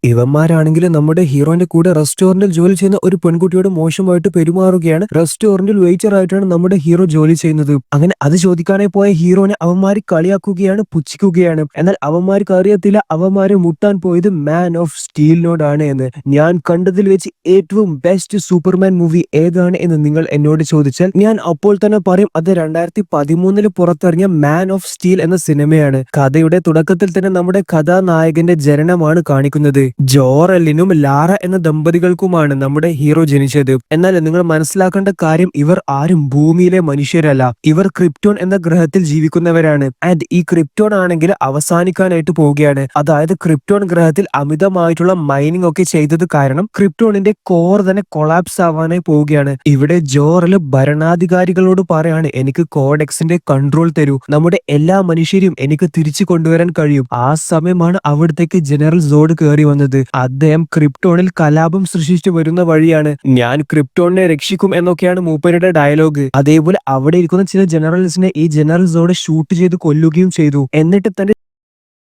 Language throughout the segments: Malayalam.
ഇവന്മാരാണെങ്കിലും നമ്മുടെ ഹീറോന്റെ കൂടെ റെസ്റ്റോറന്റിൽ ജോലി ചെയ്യുന്ന ഒരു പെൺകുട്ടിയോട് മോശമായിട്ട് പെരുമാറുകയാണ്. റെസ്റ്റോറന്റിൽ വെയിറ്റർ ആയിട്ടാണ് നമ്മുടെ ഹീറോ ജോലി ചെയ്യുന്നത്. അങ്ങനെ അത് ചോദിക്കാനായി പോയ ഹീറോനെ അവന്മാര് കളിയാക്കുകയാണ്, പുച്ഛിക്കുകയാണ്. എന്നാൽ അവന്മാർക്ക് അറിയത്തില്ല അവന്മാരെ മുട്ടാൻ പോയത് മാൻ ഓഫ് സ്റ്റീലിനോടാണ് എന്ന്. ഞാൻ കണ്ടതിൽ വെച്ച് ഏറ്റവും ബെസ്റ്റ് സൂപ്പർമാൻ മൂവി ഏതാണ് എന്ന് നിങ്ങൾ എന്നോട് ചോദിച്ചാൽ ഞാൻ അപ്പോൾ തന്നെ പറയും അത് 2013 പുറത്തിറങ്ങിയ മാൻ ഓഫ് സ്റ്റീൽ എന്ന സിനിമയാണ്. കഥയുടെ തുടക്കത്തിൽ തന്നെ നമ്മുടെ കഥാനായകന്റെ ജനനമാണ് കാണിക്കുന്നത്. ജോറലിനും ലാറ എന്ന ദമ്പതികൾക്കുമാണ് നമ്മുടെ ഹീറോ ജനിച്ചത്. എന്നാൽ നിങ്ങൾ മനസ്സിലാക്കേണ്ട കാര്യം, ഇവർ ആരും ഭൂമിയിലെ മനുഷ്യരല്ല. ഇവർ ക്രിപ്റ്റോൺ എന്ന ഗ്രഹത്തിൽ ജീവിക്കുന്നവരാണ്. ആൻഡ് ഈ ക്രിപ്റ്റോൺ ആണെങ്കിൽ അവസാനിക്കാനായിട്ട് പോവുകയാണ്. അതായത് ക്രിപ്റ്റോൺ ഗ്രഹത്തിൽ അമിതമായിട്ടുള്ള മൈനിങ് ഒക്കെ ചെയ്തത് കാരണം ക്രിപ്റ്റോണിന്റെ കോർ തന്നെ കൊളാപ്സ് ആവാനായി പോവുകയാണ്. ഇവിടെ ജോറൽ ഭരണാധികാരികളോട് പറയാണ്, എനിക്ക് കോഡെക്സിന്റെ കൺട്രോൾ തരൂ, നമ്മുടെ എല്ലാ മനുഷ്യരും എനിക്ക് തിരിച്ചു കൊണ്ടുവരാൻ കഴിയും. ആ സമയമാണ് അവിടത്തേക്ക് ജനറൽ സോഡ് കയറി വന്നത്. അദ്ദേഹം ക്രിപ്റ്റോണിൽ കലാപം സൃഷ്ടിച്ചു വരുന്ന വഴിയാണ്. ഞാൻ ക്രിപ്റ്റോണിനെ രക്ഷിക്കും എന്നൊക്കെയാണ് മൂപ്പരുടെ ഡയലോഗ്. അതേപോലെ അവിടെ ഇരിക്കുന്ന ചില ജനറൽസിനെ ഈ ജനറൽ സോഡ് ഷൂട്ട് ചെയ്ത് കൊല്ലുകയും ചെയ്തു. എന്നിട്ട് തന്റെ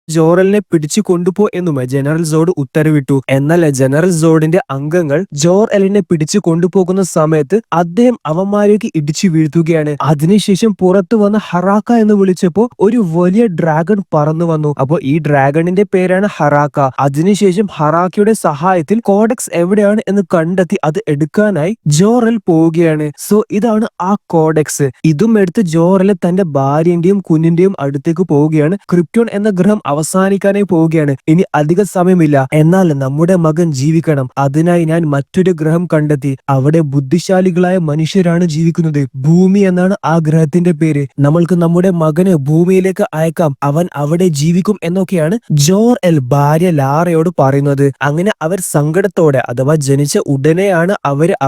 ജോറലിനെ പിടിച്ചു കൊണ്ടുപോ എന്നും ജനറൽ സോഡ് ഉത്തരവിട്ടു. എന്നാൽ ജനറൽ സോഡിന്റെ അംഗങ്ങൾ ജോറലിനെ പിടിച്ചു കൊണ്ടുപോകുന്ന സമയത്ത് അദ്ദേഹം അവന്മാരേക്ക് ഇടിച്ചു വീഴ്ത്തുകയാണ്. അതിനുശേഷം പുറത്തു വന്ന ഹറാക്ക എന്ന് വിളിച്ചപ്പോ ഒരു വലിയ ഡ്രാഗൺ പറന്നു വന്നു. അപ്പോ ഈ ഡ്രാഗണിന്റെ പേരാണ് ഹറാക്ക. അതിനുശേഷം ഹറാക്കയുടെ സഹായത്തിൽ കോഡെക്സ് എവിടെയാണ് എന്ന് കണ്ടെത്തി അത് എടുക്കാനായി ജോറൽ പോവുകയാണ്. സോ ഇതാണ് ആ കോഡെക്സ്. ഇതും എടുത്ത് ജോറൽ തന്റെ ഭാര്യന്റെയും കുഞ്ഞിന്റെയും അടുത്തേക്ക് പോവുകയാണ്. ക്രിപ്റ്റോൺ എന്ന ഗ്രഹം അവസാനിക്കാനായി പോവുകയാണ്. ഇനി അധിക സമയമില്ല. എന്നാൽ നമ്മുടെ മകൻ ജീവിക്കണം. അതിനായി ഞാൻ മറ്റൊരു ഗ്രഹം കണ്ടെത്തി. അവിടെ ബുദ്ധിശാലികളായ മനുഷ്യരാണ് ജീവിക്കുന്നത്. ഭൂമി എന്നാണ് ആ ഗ്രഹത്തിന്റെ പേര്. നമ്മൾക്ക് നമ്മുടെ മകന് ഭൂമിയിലേക്ക് അയക്കാം, അവൻ അവിടെ ജീവിക്കും എന്നൊക്കെയാണ് ജോർ-എൽ ഭാര്യ ലാറയോട് പറയുന്നത്. അങ്ങനെ അവർ സങ്കടത്തോടെ, അഥവാ ജനിച്ച ഉടനെയാണ്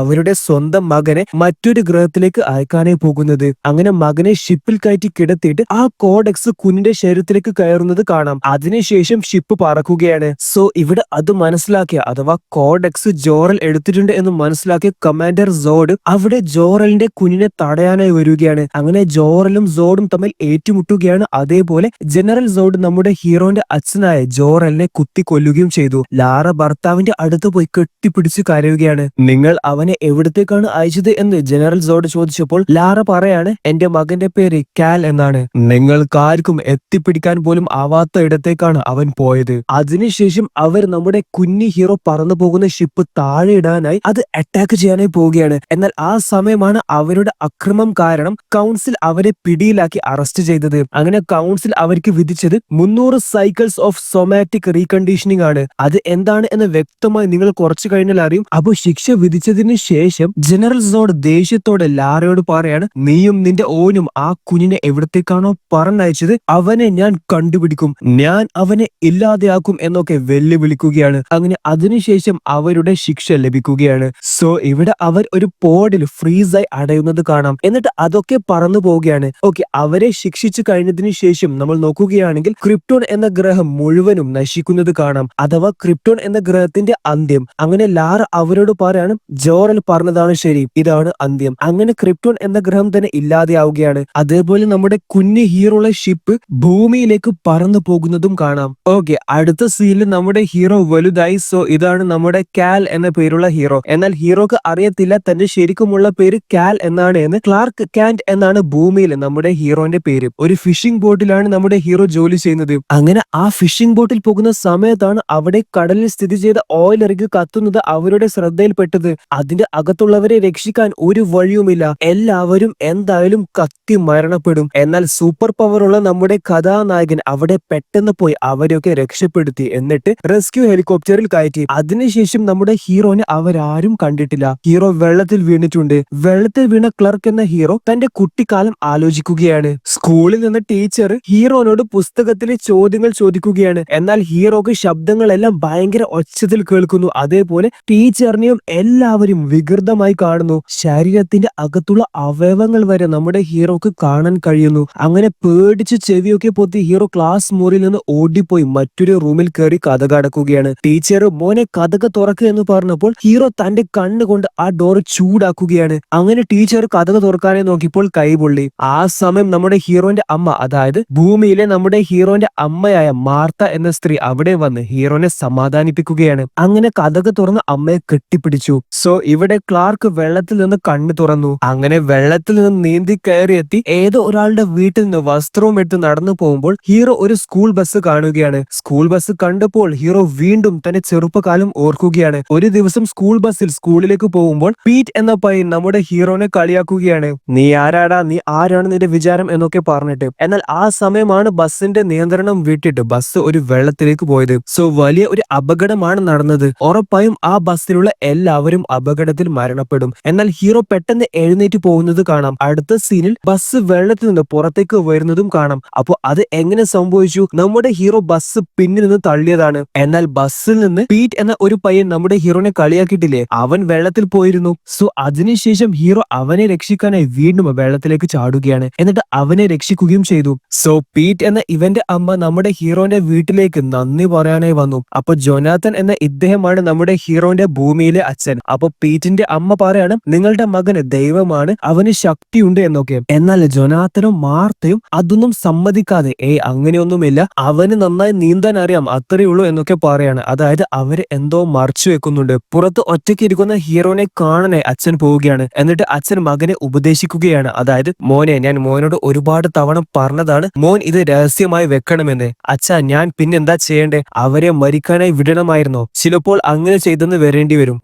അവരുടെ സ്വന്തം മകനെ മറ്റൊരു ഗ്രഹത്തിലേക്ക് അയക്കാനായി പോകുന്നത്. അങ്ങനെ മകനെ ഷിപ്പിൽ കയറ്റി കിടത്തിയിട്ട് ആ കോഡെക്സ് കുഞ്ഞിന്റെ ശരീരത്തിലേക്ക് കയറുന്നത് കാണാം. അതിനുശേഷം ഷിപ്പ് പറക്കുകയാണ്. സോ ഇവിടെ അത് മനസ്സിലാക്കിയ, അഥവാ കോഡെക്സ് ജോറൽ എടുത്തിട്ടുണ്ട് എന്ന് മനസ്സിലാക്കിയ കമാൻഡർ സോഡ് അവിടെ ജോറലിന്റെ കുഞ്ഞിനെ തടയാനായി വരികയാണ്. അങ്ങനെ ജോറലും സോഡും തമ്മിൽ ഏറ്റുമുട്ടുകയാണ്. അതേപോലെ ജനറൽ സോഡ് നമ്മുടെ ഹീറോന്റെ അച്ഛനായ ജോറലിനെ കുത്തി കൊല്ലുകയും ചെയ്തു. ലാറ ഭർത്താവിന്റെ അടുത്ത് പോയി കെട്ടിപ്പിടിച്ച് കരയുകയാണ്. നിങ്ങൾ അവനെ എവിടത്തേക്കാണ് അയച്ചത് എന്ന് ജനറൽ സോഡ് ചോദിച്ചപ്പോൾ ലാറ പറയാണ്, എന്റെ മകന്റെ പേര് കാൽ എന്നാണ്. നിങ്ങൾക്കാർക്കും എത്തിപ്പിടിക്കാൻ പോലും ആവാത്ത ഇടത്തേക്കാണ് അവൻ പോയത്. അതിനുശേഷം അവർ നമ്മുടെ കുഞ്ഞി ഹീറോ പറന്നു പോകുന്ന ഷിപ്പ് താഴെ ഇടാനായി അത് അറ്റാക്ക് ചെയ്യാനായി പോവുകയാണ്. എന്നാൽ ആ സമയമാണ് അവരുടെ അക്രമം കാരണം കൗൺസിൽ അവരെ പിടിയിലാക്കി അറസ്റ്റ് ചെയ്തത്. അങ്ങനെ കൗൺസിൽ അവർക്ക് വിധിച്ചത് 300 സൈക്കിൾസ് ഓഫ് സൊമാറ്റിക് റീകണ്ടീഷനിങ് ആണ്. അത് എന്താണ് എന്ന് വ്യക്തമായി നിങ്ങൾ കുറച്ചു കഴിഞ്ഞാൽ അറിയും. അപ്പൊ ശിക്ഷ വിധിച്ചതിന് ശേഷം ജനറൽ സോഡ് ദേഷ്യത്തോടെ ലാറയോട് പറയാണ്, നീയും നിന്റെ ഓനും ആ കുഞ്ഞിനെ എവിടത്തേക്കാണോ പറഞ്ഞയച്ചത് അവനെ ഞാൻ കണ്ടുപിടിക്കും, ഞാൻ അവനെ ഇല്ലാതെയാക്കും എന്നൊക്കെ വെല്ലുവിളിക്കുകയാണ്. അങ്ങനെ അതിനുശേഷം അവരുടെ ശിക്ഷ ലഭിക്കുകയാണ്. സോ ഇവിടെ അവർ ഒരു പോഡിൽ ഫ്രീസായി അടയുന്നത് കാണാം. എന്നിട്ട് അതൊക്കെ പറന്നു പോവുകയാണ്. ഓക്കെ, അവരെ ശിക്ഷിച്ചു കഴിഞ്ഞതിന് ശേഷം നമ്മൾ നോക്കുകയാണെങ്കിൽ ക്രിപ്റ്റോൺ എന്ന ഗ്രഹം മുഴുവനും നശിക്കുന്നത് കാണാം, അഥവാ ക്രിപ്റ്റോൺ എന്ന ഗ്രഹത്തിന്റെ അന്ത്യം. അങ്ങനെ ലാറ അവരോട് പറയാണ്, ജോറൽ പറഞ്ഞതാണ് ശരി, ഇതാണ് അന്ത്യം. അങ്ങനെ ക്രിപ്റ്റോൺ എന്ന ഗ്രഹം തന്നെ ഇല്ലാതെയാവുകയാണ്. അതേപോലെ നമ്മുടെ കുഞ്ഞു ഹീറോയുള്ള ഷിപ്പ് ഭൂമിയിലേക്ക് പറന്നു പോകുന്നതും കാണാം. ഓക്കെ, അടുത്ത സീനിൽ നമ്മുടെ ഹീറോ വലുതായി. സോ ഇതാണ് നമ്മുടെ കാൽ എന്ന പേരുള്ള ഹീറോ. എന്നാൽ ഹീറോക്ക് അറിയത്തില്ല തന്റെ ശരിക്കുമുള്ള പേര് കാൽ എന്നാണ് എന്ന്. ക്ലാർക്ക് കാന്റ് എന്നാണ് ഭൂമിയിൽ നമ്മുടെ ഹീറോന്റെ പേര്. ഒരു ഫിഷിംഗ് ബോട്ടിലാണ് നമ്മുടെ ഹീറോ ജോലി ചെയ്യുന്നത്. അങ്ങനെ ആ ഫിഷിംഗ് ബോട്ടിൽ പോകുന്ന സമയത്താണ് അവിടെ കടലിൽ സ്ഥിതി ചെയ്ത ഓയിൽ റിഗ് കത്തുന്നത് അവരുടെ ശ്രദ്ധയിൽപ്പെട്ടത്. അതിന്റെ അകത്തുള്ളവരെ രക്ഷിക്കാൻ ഒരു വഴിയുമില്ല, എല്ലാവരും എന്തായാലും കത്തി മരണപ്പെടും. എന്നാൽ സൂപ്പർ പവറുള്ള നമ്മുടെ കഥാനായകൻ അവിടെ പെട്ടെന്ന് പോയി അവരെയൊക്കെ രക്ഷപ്പെടുത്തി. എന്നിട്ട് റെസ്ക്യൂ ഹെലികോപ്റ്ററിൽ കയറ്റി. അതിനുശേഷം നമ്മുടെ ഹീറോനെ അവരാരും കണ്ടിട്ടില്ല. ഹീറോ വെള്ളത്തിൽ വീണിട്ടുണ്ട്. വെള്ളത്തിൽ വീണ ക്ലർക്ക് എന്ന ഹീറോ തന്റെ കുട്ടിക്കാലം ആലോചിക്കുകയാണ്. സ്കൂളിൽ നിന്ന് ടീച്ചർ ഹീറോനോട് പുസ്തകത്തിലെ ചോദ്യങ്ങൾ ചോദിക്കുകയാണ്. എന്നാൽ ഹീറോക്ക് ശബ്ദങ്ങളെല്ലാം ഭയങ്കര ഒച്ചത്തിൽ കേൾക്കുന്നു. അതേപോലെ ടീച്ചറിനെയും എല്ലാവരും വികൃതമായി കാണുന്നു. ശരീരത്തിന്റെ അകത്തുള്ള അവയവങ്ങൾ വരെ നമ്മുടെ ഹീറോക്ക് കാണാൻ കഴിയുന്നു. അങ്ങനെ പേടിച്ച് ചെവിയൊക്കെ പൊത്തി ഹീറോ ക്ലാസ് മുറിയിൽ നിന്ന് ഓടിപ്പോയി മറ്റൊരു റൂമിൽ കയറി കതക് അടക്കുകയാണ്. ടീച്ചർ മോനെ കതക് തുറക്കുക എന്ന് പറഞ്ഞപ്പോൾ ഹീറോ തന്റെ കണ്ണുകൊണ്ട് ആ ഡോർ ചൂടാക്കുകയാണ്. അങ്ങനെ ടീച്ചർ കതക് തുറക്കാനെ നോക്കിയപ്പോൾ കൈപൊള്ളി. ആ സമയം നമ്മുടെ ഹീറോന്റെ അമ്മ, അതായത് ഭൂമിയിലെ നമ്മുടെ ഹീറോന്റെ അമ്മയായ മാർത്ത എന്ന സ്ത്രീ അവിടെ വന്ന് ഹീറോനെ സമാധാനിപ്പിക്കുകയാണ്. അങ്ങനെ കതക് തുറന്ന് അമ്മയെ കെട്ടിപ്പിടിച്ചു. സോ ഇവിടെ ക്ലാർക്ക് വെള്ളത്തിൽ നിന്ന് കണ്ണു തുറന്നു. അങ്ങനെ വെള്ളത്തിൽ നിന്ന് നീന്തി കയറിയെത്തി ഏതോ ഒരാളുടെ വീട്ടിൽ നിന്ന് വസ്ത്രവും എടുത്ത് നടന്നു പോകുമ്പോൾ ഹീറോ ഒരു സ്കൂൾ ബസ് കാണുകയാണ്. സ്കൂൾ ബസ് കണ്ടപ്പോൾ ഹീറോ വീണ്ടും തന്റെ ചെറുപ്പകാലം ഓർക്കുകയാണ്. ഒരു ദിവസം സ്കൂൾ ബസ്സിൽ സ്കൂളിലേക്ക് പോകുമ്പോൾ പീറ്റ് എന്ന പയ്യൻ നമ്മുടെ ഹീറോനെ കളിയാക്കുകയാണ്. നീ ആരാടാ, നീ ആരാണ് നിന്റെ വിചാരം എന്നൊക്കെ പറഞ്ഞിട്ട്. എന്നാൽ ആ സമയമാണ് ബസ്സിന്റെ നിയന്ത്രണം വിട്ടിട്ട് ബസ് ഒരു വെള്ളത്തിലേക്ക് പോയത്. സോ വലിയ ഒരു അപകടമാണ് നടന്നത്. ഉറപ്പായും ആ ബസ്സിലുള്ള എല്ലാവരും അപകടത്തിൽ മരണപ്പെടും. എന്നാൽ ഹീറോ പെട്ടെന്ന് എഴുന്നേറ്റ് പോകുന്നത് കാണാം. അടുത്ത സീനിൽ ബസ് വെള്ളത്തിൽ നിന്ന് പുറത്തേക്ക് വരുന്നതും കാണാം. അപ്പൊ അത് എങ്ങനെ സംഭവിച്ചു? നമ്മുടെ ഹീറോ ബസ് പിന്നിൽ നിന്ന് തള്ളിയതാണ്. എന്നാൽ ബസ്സിൽ നിന്ന് പീറ്റ് എന്ന ഒരു പയ്യൻ നമ്മുടെ ഹീറോനെ കളിയാക്കിയിട്ടില്ലേ, അവൻ വെള്ളത്തിൽ പോയിരുന്നു. സോ അതിനുശേഷം ഹീറോ അവനെ രക്ഷിക്കാനായി വീണ്ടും വെള്ളത്തിലേക്ക് ചാടുകയാണ്. എന്നിട്ട് അവനെ രക്ഷിക്കുകയും ചെയ്തു. സോ പീറ്റ് എന്ന ഇവന്റെ അമ്മ നമ്മുടെ ഹീറോന്റെ വീട്ടിലേക്ക് നന്ദി പറയാനായി വന്നു. അപ്പൊ ജൊനാഥൻ എന്ന ഇദ്ദേഹമാണ് നമ്മുടെ ഹീറോന്റെ ഭൂമിയിലെ അച്ഛൻ. അപ്പൊ പീറ്റിന്റെ അമ്മ പറയാണ്, നിങ്ങളുടെ മകന് ദൈവമാണ്, അവന് ശക്തിയുണ്ട് എന്നൊക്കെ. എന്നാൽ ജൊനാഥനും മാർത്തയും അതൊന്നും സമ്മതിക്കാതെ അങ്ങനെയൊന്നുമില്ല, അവന് നന്നായി നീന്താൻ അറിയാം, അത്രയേ ഉള്ളൂ എന്നൊക്കെ പറയാണ്. അതായത് അവര് എന്തോ മറച്ചു വെക്കുന്നുണ്ട്. പുറത്ത് ഒറ്റയ്ക്ക് ഇരിക്കുന്ന ഹീറോനെ കാണാനായി അച്ഛൻ പോവുകയാണ്. എന്നിട്ട് അച്ഛൻ മകനെ ഉപദേശിക്കുകയാണ്. അതായത് മോനെ, ഞാൻ മോനോട് ഒരുപാട് തവണ പറഞ്ഞതാണ് മോൻ ഇത് രഹസ്യമായി വെക്കണമെന്ന്. അച്ഛാ, ഞാൻ പിന്നെന്താ ചെയ്യണ്ടേ? അവരെ മരിക്കാനായി വിടണമായിരുന്നോ? ചിലപ്പോൾ അങ്ങനെ ചെയ്തെന്ന് വരേണ്ടി വരും.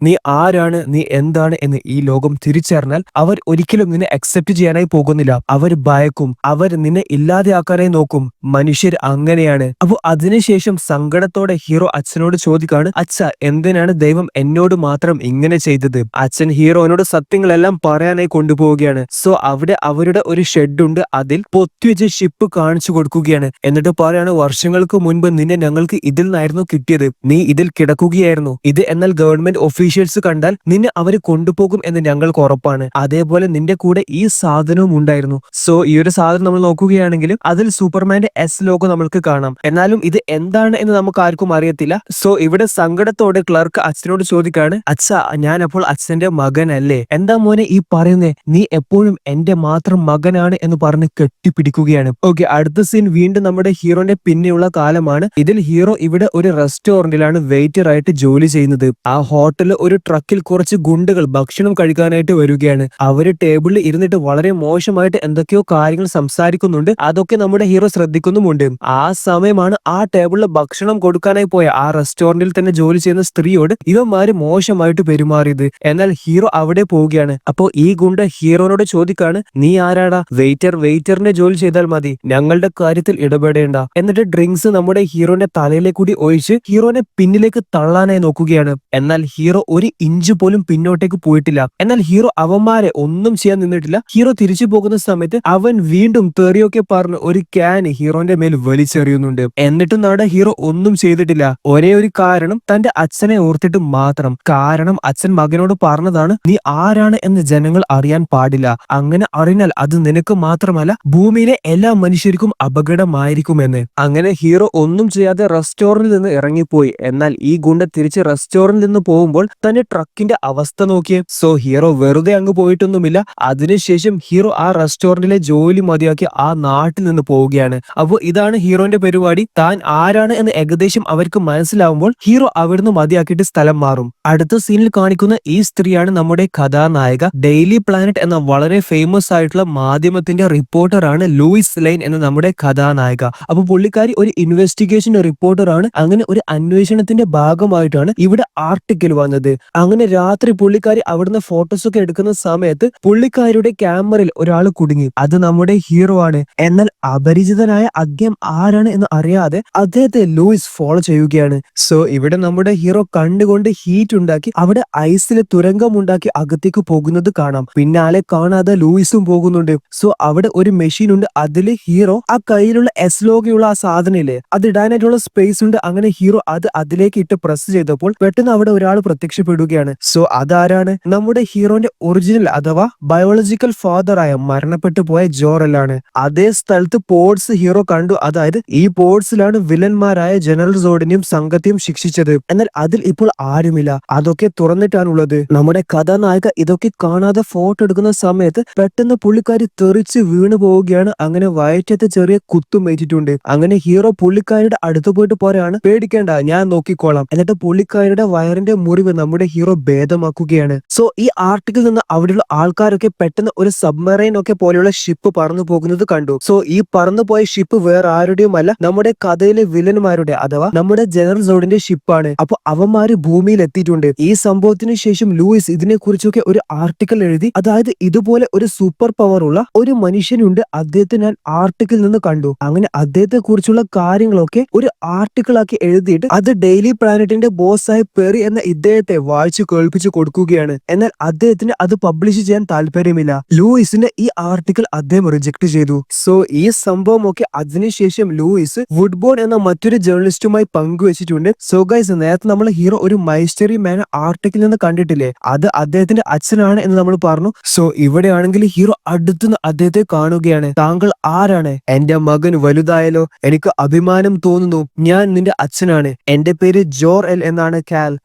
നീ ആരാണ്, നീ എന്താണ് എന്ന് ഈ ലോകം തിരിച്ചറിഞ്ഞാൽ അവർ ഒരിക്കലും നിന്നെ അക്സെപ്റ്റ് ചെയ്യാനായി പോകുന്നില്ല. അവർ ഭയക്കും, അവർ നിന്നെ ഇല്ലാതെയാക്കാനായി നോക്കും. മനുഷ്യർ അങ്ങനെയാണ്. അപ്പൊ അതിനുശേഷം സങ്കടത്തോടെ ഹീറോ അച്ഛനോട് ചോദിക്കാണ്, അച്ഛ, എന്തിനാണ് ദൈവം എന്നോട് മാത്രം ഇങ്ങനെ ചെയ്തത്? അച്ഛൻ ഹീറോനോട് സത്യങ്ങളെല്ലാം പറയാനായി കൊണ്ടുപോവുകയാണ്. സോ അവിടെ അവരുടെ ഒരു ഷെഡ് ഉണ്ട്, അതിൽ പൊത്തിവെച്ച ഷിപ്പ് കാണിച്ചു കൊടുക്കുകയാണ്. എന്നിട്ട് പറയാണ്, വർഷങ്ങൾക്ക് മുൻപ് നിന്നെ ഞങ്ങൾക്ക് ഇതിൽ നിന്നായിരുന്നു കിട്ടിയത്, നീ ഇതിൽ കിടക്കുകയായിരുന്നു. ഇത് എന്നാൽ ഗവൺമെന്റ് ഒഫീഷ്യൽസ് കണ്ടാൽ നിന്നെ അവര് കൊണ്ടുപോകും എന്ന് ഞങ്ങൾക്ക് ഉറപ്പാണ്. അതേപോലെ നിന്റെ കൂടെ ഈ സാധനവും ഉണ്ടായിരുന്നു. സോ ഈ ഒരു സാധനം നമ്മൾ നോക്കുകയാണെങ്കിൽ അതിൽ സൂപ്പർമാന്റെ എസ് ലോഗോ നമ്മൾക്ക് കാണാം. എന്നാലും ഇത് എന്താണ് എന്ന് നമുക്ക് ആർക്കും അറിയത്തില്ല. സോ ഇവിടെ സങ്കടത്തോടെ ക്ലർക്ക് അച്ഛനോട് ചോദിക്കാണ്, അച്ഛാ, ഞാൻ അപ്പോൾ അച്ഛന്റെ മകനല്ലേ? എന്താ മോനെ ഈ പറയുന്നേ? നീ എപ്പോഴും എന്റെ മാത്രം മകനാണ് എന്ന് പറഞ്ഞ് കെട്ടിപ്പിടിക്കുകയാണ്. ഓക്കെ, അടുത്ത സീൻ വീണ്ടും നമ്മുടെ ഹീറോന്റെ പിന്നെയുള്ള കാലമാണ്. ഇതിൽ ഹീറോ ഇവിടെ ഒരു റെസ്റ്റോറന്റിലാണ് വെയിറ്റർ ആയിട്ട് ജോലി ചെയ്യുന്നത്. ആ ഹോട്ടലിൽ ഒരു ട്രക്കിൽ കുറച്ച് ഗുണ്ടകൾ ഭക്ഷണം കഴിക്കാനായിട്ട് വരികയാണ്. അവര് ടേബിളിൽ ഇരുന്നിട്ട് വളരെ മോശമായിട്ട് എന്തൊക്കെയോ കാര്യങ്ങൾ സംസാരിക്കുന്നുണ്ട്. അതൊക്കെ നമ്മുടെ ഹീറോ ശ്രദ്ധിക്കുന്നുമുണ്ട്. ആ സമയമാണ് ആ ടേബിളിൽ ഭക്ഷണം കൊടുക്കാനായി പോയ ആ റെസ്റ്റോറന്റിൽ തന്നെ ജോലി ചെയ്യുന്ന സ്ത്രീയോട് ഇവന്മാര് മോശമായിട്ട് പെരുമാറിയത്. എന്നാൽ ഹീറോ അവിടെ പോവുകയാണ്. അപ്പോ ഈ ഗുണ്ട ഹീറോനോട് ചോദിക്കാണ്, നീ ആരാടാ? വെയിറ്ററിന്റെ ജോലി ചെയ്താൽ മതി, ഞങ്ങളുടെ കാര്യത്തിൽ ഇടപെടേണ്ട. എന്നിട്ട് ഡ്രിങ്ക്സ് നമ്മുടെ ഹീറോന്റെ തലയിലേക്ക് കൂടി ഒഴിച്ച് ഹീറോനെ പിന്നിലേക്ക് തള്ളാനായി നോക്കുകയാണ്. എന്നാൽ ഹീറോ ഒരു ഇഞ്ച് പോലും പിന്നോട്ടേക്ക് പോയിട്ടില്ല. എന്നാൽ ഹീറോ അവന്മാരെ ഒന്നും ചെയ്യാൻ നിന്നിട്ടില്ല. ഹീറോ തിരിച്ചു പോകുന്ന സമയത്ത് അവൻ വീണ്ടും തെറിയൊക്കെ പറഞ്ഞ് ഒരു ക്യാൻ ഹീറോന്റെ മേൽ വലിച്ചെറിയുന്നുണ്ട്. എന്നിട്ടും നമ്മുടെ ഹീറോ ഒന്നും ചെയ്തിട്ടില്ല. ഒരേ ഒരു കാരണം, തന്റെ അച്ഛനെ ഓർത്തിട്ട് മാത്രം. കാരണം അച്ഛൻ മകനോട് പറഞ്ഞതാണ്, നീ ആരാണ് എന്ന് ജനങ്ങൾ അറിയാൻ പാടില്ല. അങ്ങനെ അറിഞ്ഞാൽ അത് നിനക്ക് മാത്രമല്ല ഭൂമിയിലെ എല്ലാ മനുഷ്യർക്കും അപകടമായിരിക്കുമെന്ന്. അങ്ങനെ ഹീറോ ഒന്നും ചെയ്യാതെ റെസ്റ്റോറന്റിൽ നിന്ന് ഇറങ്ങിപ്പോയി. എന്നാൽ ഈ ഗുണ്ട തിരിച്ച് റെസ്റ്റോറന്റിൽ നിന്ന് പോകുമ്പോൾ തന്റെ ട്രക്കിന്റെ അവസ്ഥ നോക്കിയേ. സോ ഹീറോ വെറുതെ അങ്ങ് പോയിട്ടൊന്നുമില്ല. അതിനുശേഷം ഹീറോ ആ റെസ്റ്റോറന്റിലെ ജോലി മതിയാക്കി ആ നാട്ടിൽ നിന്ന് പോവുകയാണ്. അപ്പോൾ ഇതാണ് ഹീറോന്റെ പരിപാടി. താൻ ആരാണ് എന്ന് ഏകദേശം അവർക്ക് മനസ്സിലാവുമ്പോൾ ഹീറോ അവിടുന്ന് മതിയാക്കിയിട്ട് സ്ഥലം മാറും. അടുത്ത സീനിൽ കാണിക്കുന്ന ഈ സ്ത്രീയാണ് നമ്മുടെ കഥാനായിക. ഡെയിലി പ്ലാനറ്റ് എന്ന വളരെ ഫേമസ് ആയിട്ടുള്ള മാധ്യമത്തിന്റെ റിപ്പോർട്ടറാണ് ലൂയിസ് ലൈൻ എന്ന നമ്മുടെ കഥാനായിക. അപ്പൊ പുള്ളിക്കാരി ഒരു ഇൻവെസ്റ്റിഗേഷൻ റിപ്പോർട്ടറാണ്. അങ്ങനെ ഒരു അന്വേഷണത്തിന്റെ ഭാഗമായിട്ടാണ് ഇവിടെ ആർട്ടിക്കിൾ വന്നത്. അങ്ങനെ രാത്രി പുള്ളിക്കാരി അവിടുന്ന് ഫോട്ടോസ് ഒക്കെ എടുക്കുന്ന സമയത്ത് പുള്ളിക്കാരിയുടെ ക്യാമറയിൽ ഒരാൾ കുടുങ്ങി. അത് നമ്മുടെ ഹീറോ ആണ്. എന്നാൽ അപരിചിതനായ അദ്ദേഹം ആരാണ് എന്ന് അറിയാതെ അദ്ദേഹത്തെ ലൂയിസ് ഫോളോ ചെയ്യുകയാണ്. സോ ഇവിടെ നമ്മുടെ ഹീറോ കണ്ടുകൊണ്ട് ഹീറ്റ് ഉണ്ടാക്കി അവിടെ ഐസിൽ തുരങ്കമുണ്ടാക്കി അകത്തേക്ക് പോകുന്നത് കാണാം. പിന്നാലെ കാണാതെ ലൂയിസും പോകുന്നുണ്ട്. സോ അവിടെ ഒരു മെഷീൻ ഉണ്ട്. അതില് ഹീറോ ആ കയ്യിലുള്ള എസ് ലോഗയുള്ള ആ സാധനയില്ലേ, അത് ഇടാനായിട്ടുള്ള സ്പേസ് ഉണ്ട്. അങ്ങനെ ഹീറോ അത് അതിലേക്ക് ഇട്ട് പ്രസ് ചെയ്തപ്പോൾ പെട്ടെന്ന് അവിടെ ഒരാൾ പ്രത്യക്ഷപ്പെടുകയാണ്. സോ അതാരാണ്? നമ്മുടെ ഹീറോന്റെ ഒറിജിനൽ അഥവാ ബയോളജിക്കൽ ഫാദറായ മരണപ്പെട്ടു പോയ ജോറലാണ്. അതേ സ്ഥലത്ത് പോഡ്സ് ഹീറോ കണ്ടു. അതായത് ഈ പോർട്സിലാണ് വില്ലന്മാരായ ജനറൽ സോഡിനെയും സംഘത്തെയും ശിക്ഷിച്ചത്. എന്നാൽ അതിൽ ഇപ്പോൾ ആരുമില്ല, അതൊക്കെ തുറന്നിട്ടാണുള്ളത്. നമ്മുടെ കഥാനായിക ഇതൊക്കെ കാണാതെ ഫോട്ടോ എടുക്കുന്ന സമയത്ത് പെട്ടെന്ന് പുള്ളിക്കാരി തെറിച്ച് വീണു പോവുകയാണ്. അങ്ങനെ വയറ്റത്ത് ചെറിയ കുത്തും ഏറ്റിട്ടുണ്ട്. അങ്ങനെ ഹീറോ പുള്ളിക്കാരിയുടെ അടുത്ത് പോയിട്ട് പറയാണ്, പേടിക്കേണ്ട, ഞാൻ നോക്കിക്കോളാം. എന്നിട്ട് പുള്ളിക്കാരിയുടെ വയറിന്റെ മുറിവ് നമ്മുടെ ഹീറോ ഭേദമാക്കുകയാണ്. സോ ഈ ആർട്ടിക്കിൽ നിന്ന് അവിടെയുള്ള ആൾക്കാരൊക്കെ പെട്ടെന്ന് ഒരു സബ്മറൈൻ ഒക്കെ പോലെയുള്ള ഷിപ്പ് പറന്നു പോകുന്നത് കണ്ടു. സോ ഈ പറന്നു പോയ ഷിപ്പ് വേറെ ആരുടെയുമല്ല, നമ്മുടെ കഥയിലെ വില്ലന്മാരുടെ അഥവാ നമ്മുടെ ജനറൽ സോഡിന്റെ ഷിപ്പാണ്. അപ്പൊ അവന്മാര് ഭൂമിയിൽ എത്തിയിട്ടുണ്ട്. ഈ സംഭവത്തിന് ശേഷം ലൂയിസ് ഇതിനെ കുറിച്ചൊക്കെ ഒരു ആർട്ടിക്കിൾ എഴുതി. അതായത് ഇതുപോലെ ഒരു സൂപ്പർ പവർ ഉള്ള ഒരു മനുഷ്യനുണ്ട്, അദ്ദേഹത്തെ ഞാൻ ആർട്ടിക്കിൽ നിന്ന് കണ്ടു. അങ്ങനെ അദ്ദേഹത്തെ കുറിച്ചുള്ള കാര്യങ്ങളൊക്കെ ഒരു ആർട്ടിക്കിൾ ആക്കി എഴുതിയിട്ട് അത് ഡെയിലി പ്ലാനറ്റിന്റെ ബോസായ പെറി എന്ന ഇദ്ദേഹത്തെ വായിച്ചു കേൾപ്പിച്ചു കൊടുക്കുകയാണ്. എന്നാൽ അദ്ദേഹത്തിന് അത് പബ്ലിഷ് ചെയ്യാൻ താല്പര്യമില്ല. ലൂയിസിന്റെ ഈ ആർട്ടിക്കിൾ അദ്ദേഹം റിജക്ട് ചെയ്തു. സോ ഈ സംഭവമൊക്കെ അതിനുശേഷം ലൂയിസ് വുഡ്ബോൺ എന്ന മറ്റൊരു ജേർണലിസ്റ്റുമായി പങ്കുവച്ചിട്ടുണ്ട്. സോ ഗൈസ്, നേരത്തെ നമ്മൾ ഹീറോ ഒരു മൈസ്റ്ററി മാൻ ആർട്ടിക്കിൽ നിന്ന് കണ്ടിട്ടില്ലേ, അത് അദ്ദേഹത്തിന്റെ അച്ഛനാണ് എന്ന് നമ്മൾ പറഞ്ഞു. സോ ഇവിടെയാണെങ്കിൽ ഹീറോ അടുത്തുനിന്ന് അദ്ദേഹത്തെ കാണുകയാണ്. താങ്കൾ ആരാണ്? എന്റെ മകൻ വലുതായാലോ, എനിക്ക് അഭിമാനം തോന്നുന്നു. ഞാൻ നിന്റെ അച്ഛനാണ്. എന്റെ പേര് ജോർ എൽ എന്നാണ്.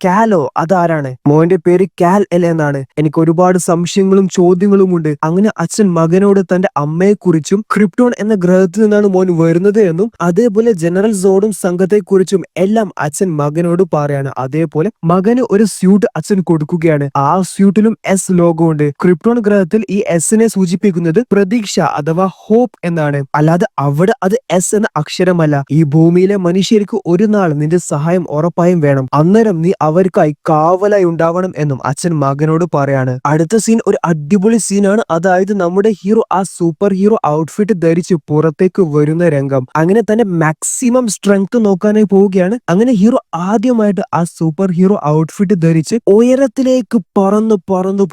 കാലോ അതാരാണ്? മോന്റെ പേര് കാൽ എൽ എന്നാണ്. എനിക്ക് ഒരുപാട് സംശയങ്ങളും ചോദ്യങ്ങളും ഉണ്ട്. അങ്ങനെ അച്ഛൻ മകനോട് തന്റെ അമ്മയെ കുറിച്ചും ക്രിപ്റ്റോൺ എന്ന ഗ്രഹത്തിൽ നിന്നാണ് മോൻ വരുന്നത് എന്നും അതേപോലെ ജനറൽ സോഡും സംഘത്തെ കുറിച്ചും എല്ലാം അച്ഛൻ മകനോട് പറയാണ്. അതേപോലെ മകന് ഒരു സ്യൂട്ട് അച്ഛൻ കൊടുക്കുകയാണ്. ആ സ്യൂട്ടിലും എസ് ലോഗോ ഉണ്ട്. ക്രിപ്റ്റോൺ ഗ്രഹത്തിൽ ഈ എസിനെ സൂചിപ്പിക്കുന്നത് പ്രതീക്ഷ അഥവാ ഹോപ്പ് എന്നാണ്. അല്ലാതെ അവിടെ അത് എസ് എന്ന അക്ഷരമല്ല. ഈ ഭൂമിയിലെ മനുഷ്യർക്ക് ഒരു നാൾ നിന്റെ സഹായം ഉറപ്പായും വേണം. അന്നേരം നീ അവർക്കായി കാവലായി ഉണ്ടാവണം എന്നും അച്ഛൻ മകനോട് പറയാണ്. അടുത്ത സീൻ ഒരു അടിപൊളി സീനാണ്. അതായത് നമ്മുടെ ഹീറോ ആ സൂപ്പർ ഹീറോ ഔട്ട്ഫിറ്റ് ധരിച്ച് പുറത്തേക്ക് വരുന്ന രംഗം. അങ്ങനെ തന്നെ മാക്സിമം സ്ട്രെങ്ത് നോക്കാനായി പോവുകയാണ്. അങ്ങനെ ഹീറോ ആദ്യമായിട്ട് ആ സൂപ്പർ ഹീറോ ഔട്ട്ഫിറ്റ് ധരിച്ച് ഉയരത്തിലേക്ക് പറന്നു